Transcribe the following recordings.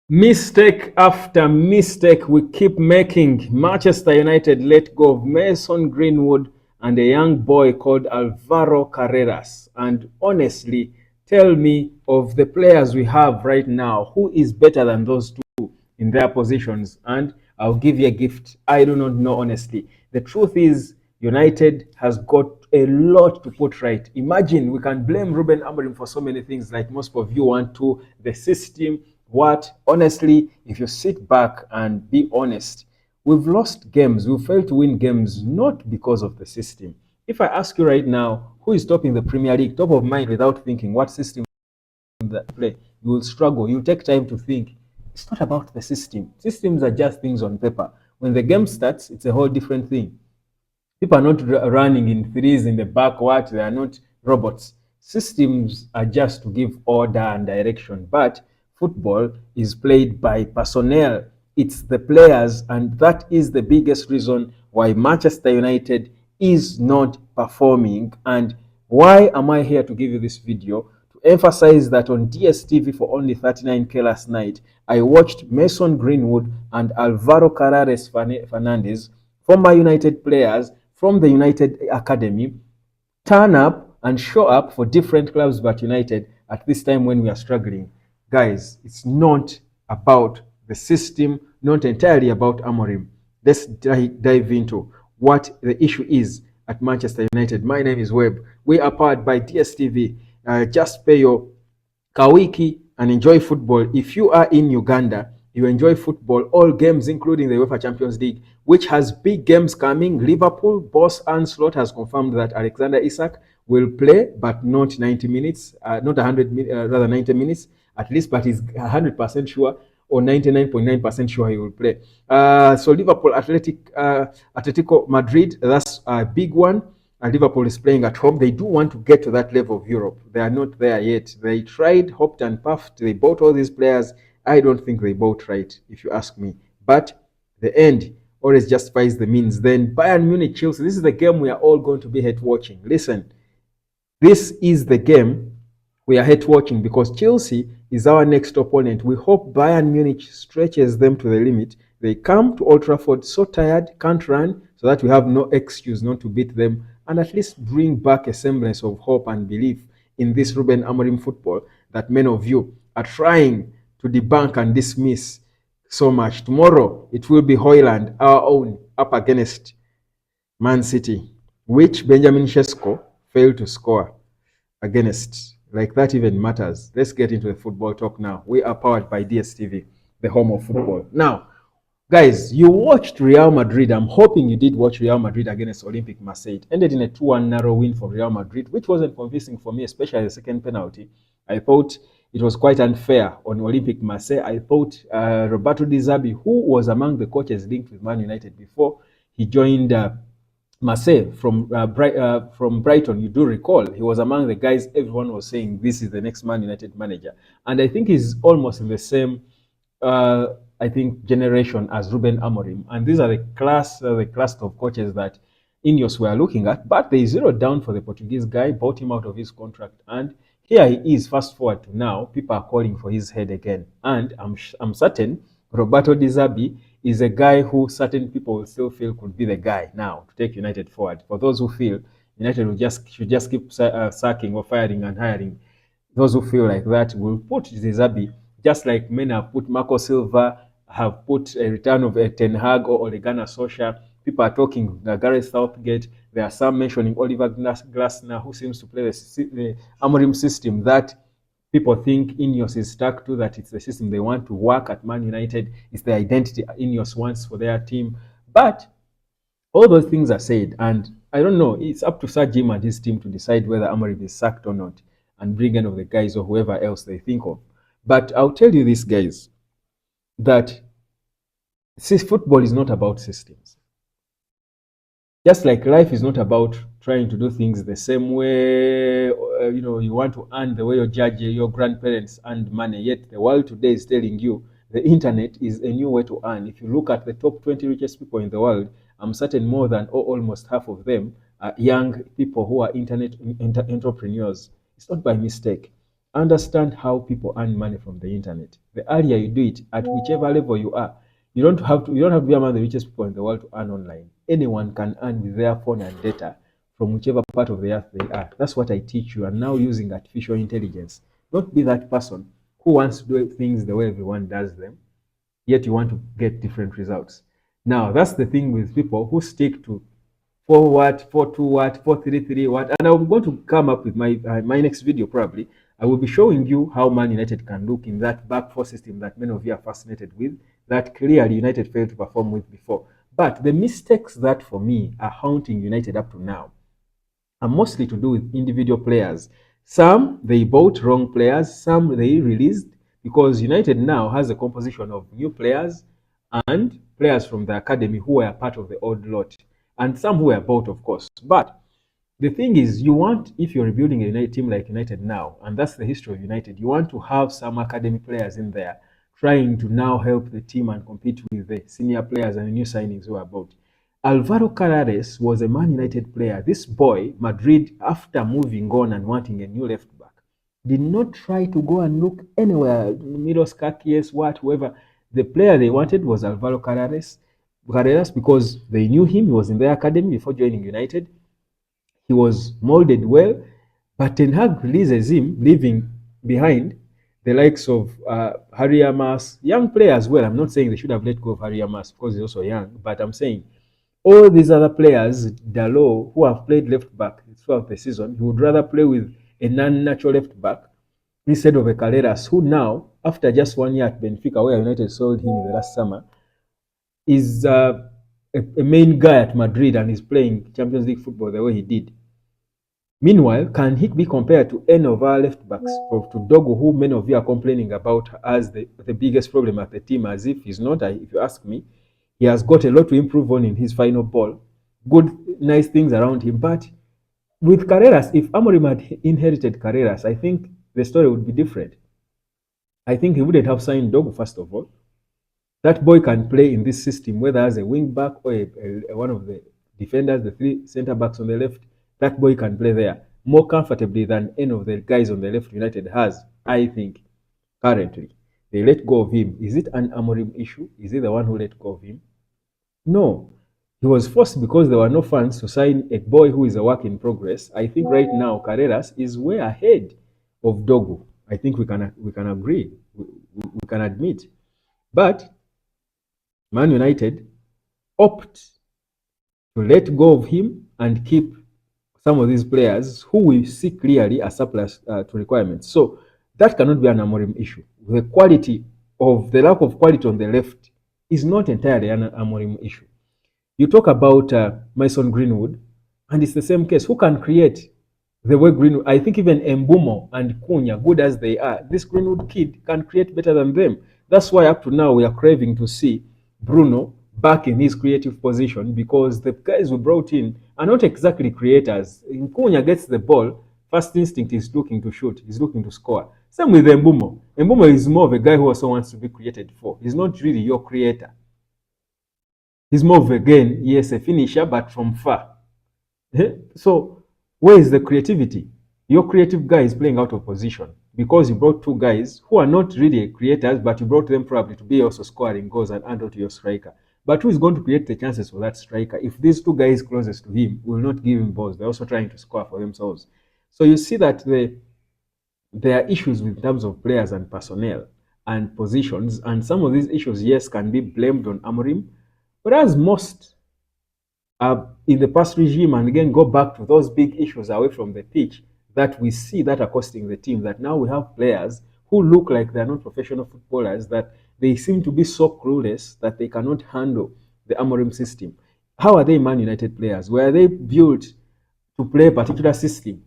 Mistake after mistake we keep making. Manchester United let go of Mason Greenwood and a young boy called Alvaro Carreras. And honestly, tell me of the players we have right now, who is better than those two in their positions? And I'll give you a gift. I do not know, honestly. The truth is, United has got a lot to put right. Imagine we can blame Ruben Amarim for so many things, like most of you want to, the system, what? Honestly, if you sit back and be honest, we've lost games, we've failed to win games not because of the system. If I ask you right now, who is top in the Premier League, top of mind without thinking what system that play, you will struggle. You'll take time to think. It's not about the system. Systems are just things on paper. When the game starts, it's a whole different thing. People are not running in threes in the back. What? They are not robots. Systems are just to give order and direction. But football is played by personnel. It's the players, and that is the biggest reason why Manchester United is not performing. And why am I here to give you this video? To emphasize that on DSTV for only 39k last night, I watched Mason Greenwood and Alvaro Carreras Fernandez, former United players from the United Academy, turn up and show up for different clubs but United at this time when we are struggling. Guys, it's not about the system, not entirely about Amarim. Let's dive into what the issue is at Manchester United. My name is Webb. We are powered by DSTV. Just pay your Kawiki and enjoy football. If you are in Uganda, you enjoy football, all games, including the UEFA Champions League, which has big games coming. Liverpool boss Arne Slot has confirmed that Alexander Isak will play, but not 90 minutes, not 100, rather 90 minutes at least, but he's 100% sure or 99.9% sure he will play. So Liverpool, Atletico Madrid, that's a big one. And Liverpool is playing at home. They do want to get to that level of Europe. They are not there yet. They tried, hopped and puffed. They bought all these players. I don't think they bought right, if you ask me. But the end always justifies the means. Then Bayern Munich, Chelsea. This is the game we are all going to be hate watching. Listen, this is the game we are hate watching because Chelsea is our next opponent. We hope Bayern Munich stretches them to the limit. They come to Old Trafford so tired, can't run, so that we have no excuse not to beat them and at least bring back a semblance of hope and belief in this Ruben Amarim football that many of you are trying to debunk and dismiss so much. Tomorrow, it will be Hoyland, our own, up against Man City, which Benjamin Sesko failed to score against. Like that even matters. Let's get into the football talk now. We are powered by DSTV, the home of football. Now, guys, you watched Real Madrid. I'm hoping you did watch Real Madrid against Olympic Marseille. It ended in a 2-1 narrow win for Real Madrid, which wasn't convincing for me, especially the second penalty. I thought it was quite unfair on Olympic Marseille. I thought Roberto Di Zerbi, who was among the coaches linked with Man United before he joined Marseille from Brighton, you do recall, he was among the guys everyone was saying this is the next Man United manager. And I think he's almost in the same generation as Ruben Amorim. And these are the class of coaches that Ineos were looking at. But they zeroed down for the Portuguese guy, bought him out of his contract, and here he is. Fast forward to now, people are calling for his head again. And I'm certain Roberto Di Zerbi is a guy who certain people will still feel could be the guy now to take United forward. For those who feel United should just keep sacking or firing and hiring, those who feel like that will put Di Zerbi, just like many have put Marco Silva, have put a return of a Ten Hag or Ole Gunnar Solskjaer. People are talking Gareth Southgate. There are some mentioning Oliver Glasner, who seems to play the Amorim system that people think Ineos is stuck to, that it's the system they want to work at Man United. It's the identity Ineos wants for their team. But all those things are said, and I don't know, it's up to Sir Jim and his team to decide whether Amarim is sacked or not and bring any of the guys or whoever else they think of. But I'll tell you this, guys, that football is not about systems. Just like life is not about trying to do things the same way, you want to earn the way your grandparents earned money. Yet the world today is telling you the internet is a new way to earn. If you look at the top 20 richest people in the world, I'm certain more than or almost half of them are young people who are internet entrepreneurs. It's not by mistake. understand how people earn money from the internet. The earlier you do it, at whichever level you are, you don't have to be among the richest people in the world to earn online. Anyone can earn with their phone and data from whichever part of the earth they are. That's what I teach you. And now using artificial intelligence. Don't be that person who wants to do things the way everyone does them, yet you want to get different results. Now, that's the thing with people who stick to 4 what, 4 2 what, 4 3 3 what. And I'm going to come up with my next video probably. I will be showing you how Man United can look in that back four system that many of you are fascinated with, that clearly United failed to perform with before. But the mistakes that for me are haunting United up to now are mostly to do with individual players. Some they bought wrong players, some they released, because United now has a composition of new players and players from the academy who were part of the old lot, and some who were bought, of course. But the thing is, you want, if you're rebuilding a United team like United now, and that's the history of United, you want to have some academy players in there trying to now help the team and compete with the senior players and the new signings who are bought. Alvaro Carreras was a Man United player. This boy, Madrid, after moving on and wanting a new left back, did not try to go and look anywhere. Milos Kakies, whoever. The player they wanted was Alvaro Carreras, because they knew him. He was in their academy before joining United. He was molded well, but Ten Hag releases him, leaving behind the likes of Harry Amas, young player as well. I'm not saying they should have let go of Harry Amas because he's also young, but I'm saying all these other players, Dalot, who have played left back throughout the season, he would rather play with a non-natural left back instead of a Carreras, who now, after just 1 year at Benfica, where United sold him in the last summer, is a main guy at Madrid and is playing Champions League football the way he did. Meanwhile, can he be compared to any of our left backs, or to Dogo, who many of you are complaining about as the biggest problem at the team, as if he's not? If you ask me, he has got a lot to improve on in his final ball. Good, nice things around him. But with Carreras, if Amarim had inherited Carreras, I think the story would be different. I think he wouldn't have signed Dogo, first of all. That boy can play in this system, whether as a wing back or one of the defenders, the three centre backs on the left. That boy can play there more comfortably than any of the guys on the left United has, I think, currently. They let go of him. Is it an Amorim issue? Is he the one who let go of him? No. He was forced because there were no funds to sign a boy who is a work in progress. I think right now Carreras is way ahead of Dogo. I think we can agree. We can admit. But Man United opt to let go of him and keep some of these players who we see clearly are surplus to requirements. So that cannot be an Amorim issue. The lack of quality on the left is not entirely an Amorim issue. You talk about Mason Greenwood, and it's the same case. Who can create the way Greenwood? I think even Mbumo and Cunha, good as they are, this Greenwood kid can create better than them. That's why up to now we are craving to see Bruno back in his creative position, because the guys we brought in are not exactly creators. Cunha gets the ball, first instinct is looking to shoot, he's looking to score. Same with Mbumo. Mbumo is more of a guy who also wants to be created for. He's not really your creator. He's more of, again, yes, a finisher, but from far. So where is the creativity? Your creative guy is playing out of position because you brought two guys who are not really creators, but you brought them probably to be also scoring goals and hand out to your striker. But who is going to create the chances for that striker if these two guys closest to him will not give him balls? They're also trying to score for themselves. So you see that there are issues in terms of players and personnel and positions, and some of these issues, yes, can be blamed on Amorim, whereas most in the past regime, and again go back to those big issues away from the pitch that we see that are costing the team, that now we have players who look like they're not professional footballers, that they seem to be so clueless that they cannot handle the Amorim system. How are they Man United players? Were they built to play a particular system?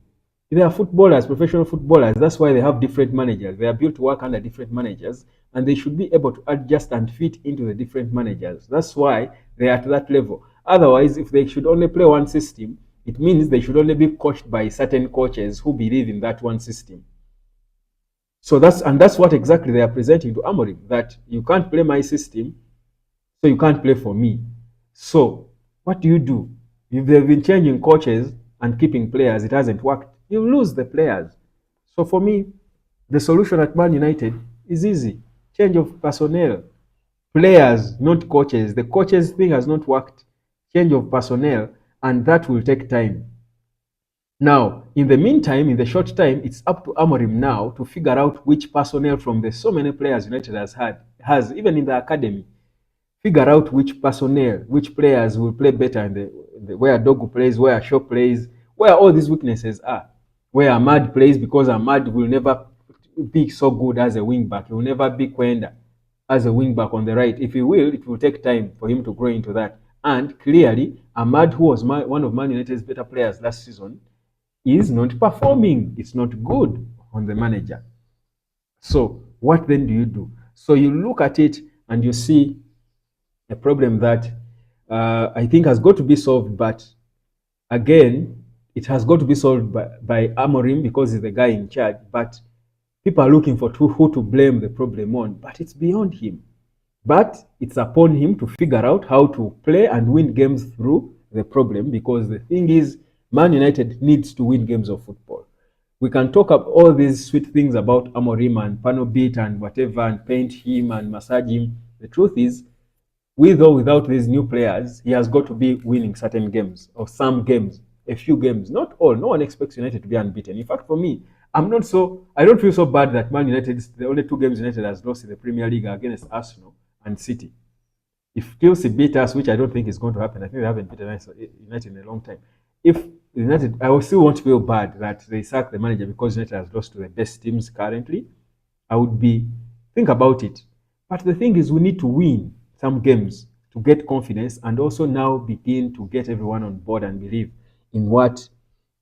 They are footballers, professional footballers. That's why they have different managers. They are built to work under different managers, and they should be able to adjust and fit into the different managers. That's why they are at that level. Otherwise, if they should only play one system, it means they should only be coached by certain coaches who believe in that one system. So that's what exactly they are presenting to Amorim, that you can't play my system, so you can't play for me. So what do? If they've been changing coaches and keeping players, it hasn't worked. You lose the players. So for me, The solution at Man United is easy. Change of personnel. Players, not coaches. The coaches thing has not worked. Change of personnel, and that will take time. Now, in the meantime, in the short time, it's up to Amarim now to figure out which personnel from the so many players United has even in the academy. Figure out which personnel, which players will play better in the where Dogu plays, where Shaw plays, where all these weaknesses are. Where Ahmad plays, because Ahmad will never be so good as a wing back. He will never be Quenda as a wing back on the right. If he will, it will take time for him to grow into that. And clearly, Ahmad, who was one of Man United's better players last season, is not performing. It's not good on the manager. So what then do you do? So you look at it and you see a problem that I think has got to be solved, but again, it has got to be solved by Amorim because he's the guy in charge. But people are looking for who to blame the problem on, but it's beyond him. But it's upon him to figure out how to play and win games through the problem, because the thing is, Man United needs to win games of football. We can talk up all these sweet things about Amorim and panel beat and whatever and paint him and massage him. The truth is, with or without these new players, he has got to be winning certain games or some games, a few games, not all. No one expects United to be unbeaten. In fact, for me, I don't feel so bad that Man United, the only two games United has lost in the Premier League are against Arsenal and City. If Chelsea beat us, which I don't think is going to happen, I think we haven't beaten United in a long time. If United, I will still won't feel bad that they sacked the manager because United has lost to the best teams currently. I would be think about it. But the thing is, we need to win some games to get confidence and also now begin to get everyone on board and believe in what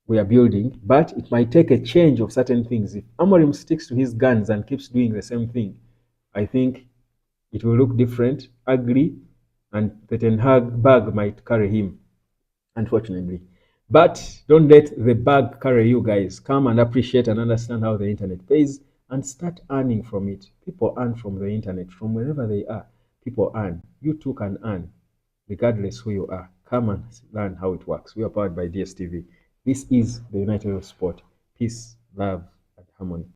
we are building. But it might take a change of certain things. If Amorim sticks to his guns and keeps doing the same thing, I think it will look different, ugly, and the Ten Hag bag might carry him, unfortunately. But don't let the bag carry you, guys. Come and appreciate and understand how the internet pays and start earning from it. People earn from the internet, from wherever they are. People earn. You too can earn, regardless who you are. Come and learn how it works. We are powered by DSTV. This is the United of Sport. Peace, love, and harmony.